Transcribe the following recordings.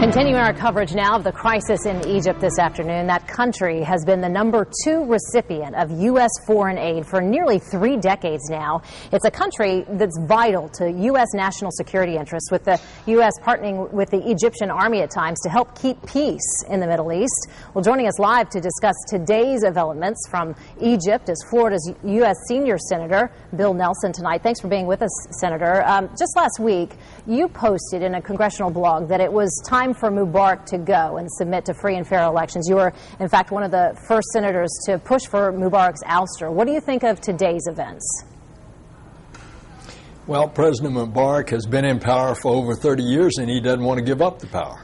Continuing our coverage now of the crisis in Egypt this afternoon, that country has been the #2 recipient of U.S. foreign aid for nearly 3 decades now. It's a country that's vital to U.S. national security interests, with the U.S. partnering with the Egyptian army at times to help keep peace in the Middle East. Well, joining us live to discuss today's developments from Egypt is Florida's U.S. Senior Senator Bill Nelson tonight. Thanks for being with us, Senator. Just last week, you posted in a congressional blog that it was time for Mubarak to go and submit to free and fair elections. You were, in fact, one of the first senators to push for Mubarak's ouster. What do you think of today's events? Well, President Mubarak has been in power for over 30 years, and he doesn't want to give up the power.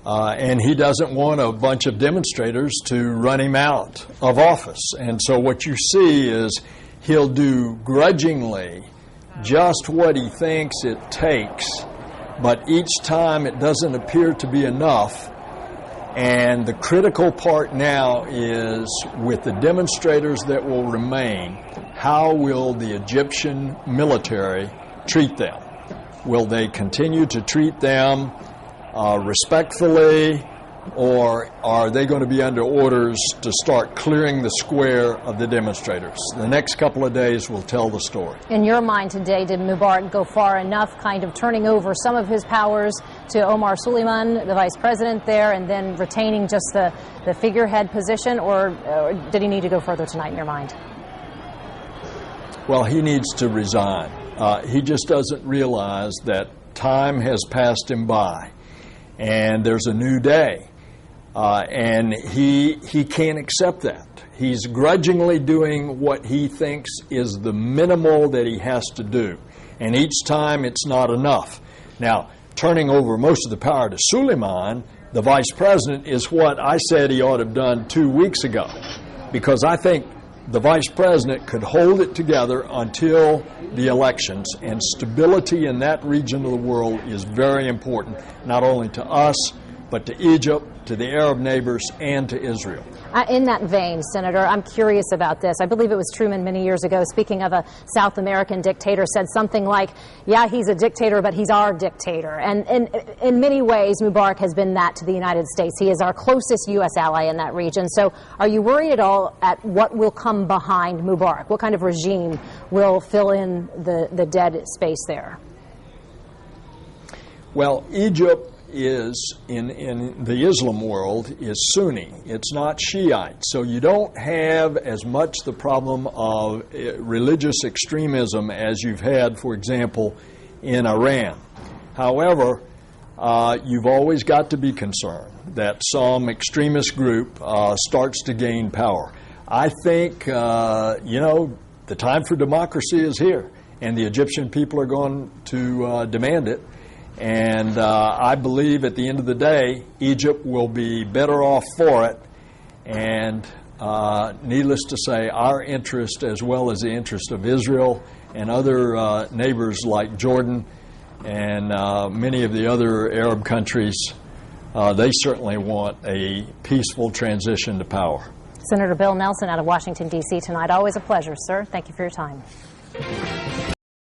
And he doesn't want a bunch of demonstrators to run him out of office. And so what you see is he'll do grudgingly just what he thinks it takes, but each time it doesn't appear to be enough. And the critical part now is, with the demonstrators that will remain, how will the Egyptian military treat them? Will they continue to treat them respectfully, or are they going to be under orders to start clearing the square of the demonstrators? The next couple of days will tell the story. In your mind today, did Mubarak go far enough, kind of turning over some of his powers to Omar Suleiman, the vice president there, and then retaining just the figurehead position, or did he need to go further tonight in your mind? Well, he needs to resign. He just doesn't realize that time has passed him by, and there's a new day. And he can't accept that. He's grudgingly doing what he thinks is the minimal that he has to do. And each time it's not enough. Now, turning over most of the power to Suleiman, the vice president, is what I said he ought to have done 2 weeks ago. Because I think the vice president could hold it together until the elections. And stability in that region of the world is very important, not only to us, but to Egypt, to the Arab neighbors, and to Israel. In that vein, Senator, I'm curious about this. I believe it was Truman many years ago, speaking of a South American dictator, said something like, yeah, he's a dictator, but he's our dictator. And in many ways, Mubarak has been that to the United States. He is our closest U.S. ally in that region. So are you worried at all at what will come behind Mubarak? What kind of regime will fill in the dead space there? Well, Egypt is, in the Islam world, is Sunni. It's not Shiite. So you don't have as much the problem of religious extremism as you've had, for example, in Iran. However, you've always got to be concerned that some extremist group starts to gain power. I think, the time for democracy is here, and the Egyptian people are going to demand it. And I believe at the end of the day, Egypt will be better off for it. And needless to say, our interest, as well as the interest of Israel and other neighbors like Jordan and many of the other Arab countries, they certainly want a peaceful transition to power. Senator Bill Nelson out of Washington, D.C. tonight. Always a pleasure, sir. Thank you for your time.